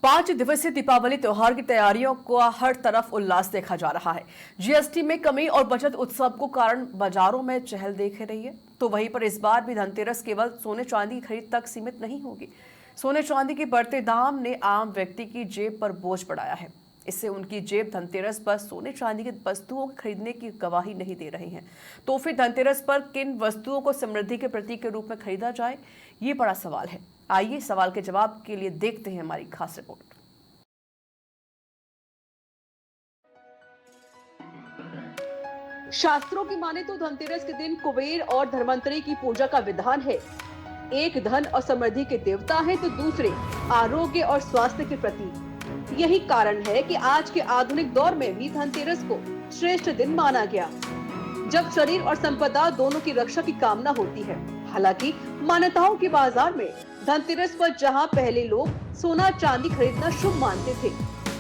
5 दिवसीय दीपावली त्योहार की तैयारियों का हर तरफ उल्लास देखा जा रहा है। जीएसटी में कमी और बचत उत्सव को कारण बाजारों में चहल देख रही है। तो वहीं पर इस बार भी धनतेरस केवल सोने चांदी की खरीद तक सीमित नहीं होगी। सोने चांदी के बढ़ते दाम ने आम व्यक्ति की जेब पर बोझ बढ़ाया है। इससे उनकी जेब धनतेरस पर सोने चांदी की वस्तुओं को खरीदने की गवाही नहीं दे रही है। तो फिर धनतेरस पर किन वस्तुओं को समृद्धि के प्रतीक के रूप में खरीदा जाए, ये बड़ा सवाल है। आइए सवाल के जवाब के लिए देखते हैं हमारी खास रिपोर्ट। शास्त्रों की माने तो धनतेरस के दिन कुबेर और धर्मंतरी की पूजा का विधान है। एक धन और समृद्धि के देवता हैं तो दूसरे आरोग्य और स्वास्थ्य के प्रतीक। यही कारण है कि आज के आधुनिक दौर में भी धनतेरस को श्रेष्ठ दिन माना गया, जब शरीर और संपदा दोनों की रक्षा की कामना होती है। हालांकि मान्यताओं के बाजार में धनतेरस पर जहां पहले लोग सोना चांदी खरीदना शुभ मानते थे,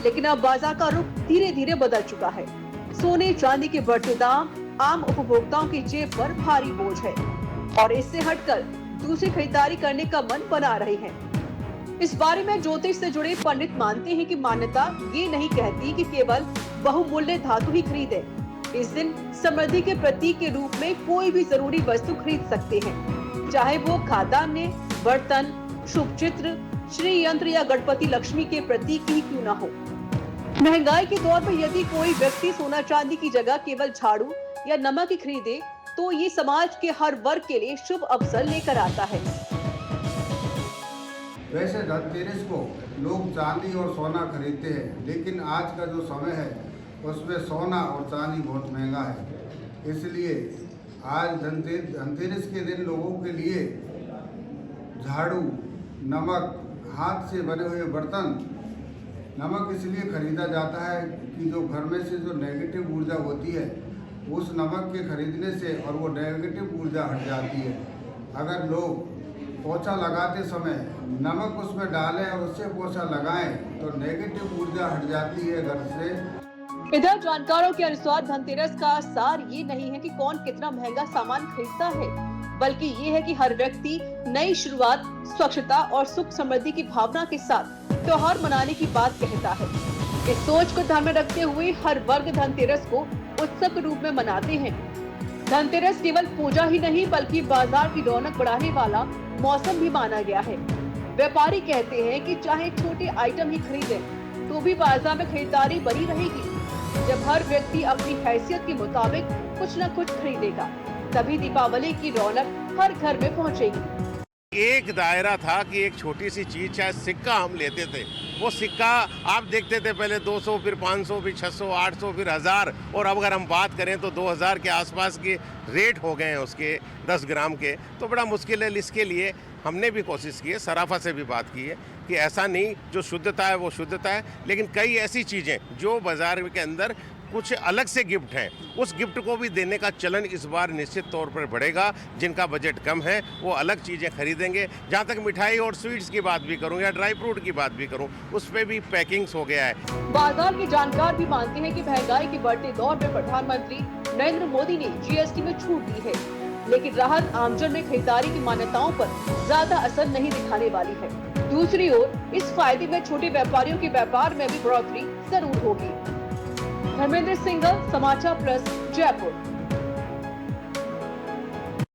लेकिन अब बाजार का रुख धीरे धीरे बदल चुका है। सोने चांदी के बढ़ते दाम आम उपभोक्ताओं की जेब पर भारी बोझ है और इससे हटकर दूसरी खरीदारी करने का मन बना रहे हैं। इस बारे में ज्योतिष से जुड़े पंडित मानते हैं कि मान्यता ये नहीं कहती कि केवल बहुमूल्य धातु ही खरीदे। इस दिन समृद्धि के प्रतीक के रूप में कोई भी जरूरी वस्तु खरीद सकते हैं, चाहे वो खाद्यान्न, बर्तन, शुभ चित्र, श्री यंत्र या गणपति लक्ष्मी के प्रतीक ही क्यों न हो। महंगाई के दौर में यदि कोई व्यक्ति सोना चांदी की जगह केवल झाड़ू या नमक ही खरीदे तो ये समाज के हर वर्ग के लिए शुभ अवसर लेकर आता है। वैसे धनतेरस को लोग चांदी और सोना खरीदते हैं, लेकिन आज का जो समय है उसमें सोना और चांदी बहुत महंगा है। इसलिए आज धनतेरस के दिन लोगों के लिए झाड़ू, नमक, हाथ से बने हुए बर्तन, नमक इसलिए खरीदा जाता है कि जो घर में से जो नेगेटिव ऊर्जा होती है उस नमक के खरीदने से और वो नेगेटिव ऊर्जा हट जाती है। अगर लोग पोछा लगाते समय नमक उसमें डालें और उससे पोछा लगाएं तो नेगेटिव ऊर्जा हट जाती है घर से। इधर जानकारों के अनुसार धनतेरस का सार ये नहीं है कि कौन कितना महंगा सामान खरीदता है, बल्कि ये है कि हर व्यक्ति नई शुरुआत, स्वच्छता और सुख समृद्धि की भावना के साथ त्योहार मनाने की बात कहता है। इस सोच को ध्यान में रखते हुए हर वर्ग धनतेरस को उत्सव के रूप में मनाते हैं। धनतेरस केवल पूजा ही नहीं बल्कि बाजार की रौनक बढ़ाने वाला मौसम भी माना गया है। व्यापारी कहते हैं कि चाहे छोटे आइटम ही खरीदें तो भी बाजार में खरीदारी बनी रहेगी। जब हर व्यक्ति अपनी हैसियत के मुताबिक कुछ न कुछ खरीदेगा, तभी दीपावली की रौनक हर घर में पहुंचेगी। एक दायरा था कि एक छोटी सी चीज, चाहे सिक्का हम लेते थे, वो सिक्का आप देखते थे पहले 200, फिर 500, फिर 600, 800, फिर 1000, और अब अगर हम बात करें तो 2000 के आसपास के रेट हो गए हैं उसके 10 ग्राम के। तो बड़ा मुश्किल है। इसके लिए हमने भी कोशिश की है, सराफा से भी बात की है कि ऐसा नहीं, जो शुद्धता है वो शुद्धता है, लेकिन कई ऐसी चीज़ें जो बाजार के अंदर कुछ अलग से गिफ्ट हैं, उस गिफ्ट को भी देने का चलन इस बार निश्चित तौर पर बढ़ेगा। जिनका बजट कम है वो अलग चीज़ें खरीदेंगे। जहाँ तक मिठाई और स्वीट्स की बात भी करूँ या ड्राई फ्रूट की बात भी करूँ, उस पर भी पैकिंग्स हो गया है। बाजार के जानकार भी मानते हैं कि महंगाई के बढ़ते दौर में प्रधानमंत्री नरेंद्र मोदी ने जीएसटी में छूट दी है, लेकिन राहत आमजन में खरीदारी की मान्यताओं पर ज्यादा असर नहीं दिखाने वाली है। दूसरी ओर इस फायदे में छोटे व्यापारियों के व्यापार में भी बढ़ोतरी जरूर होगी। धर्मेंद्र सिंह, समाचार प्लस, जयपुर।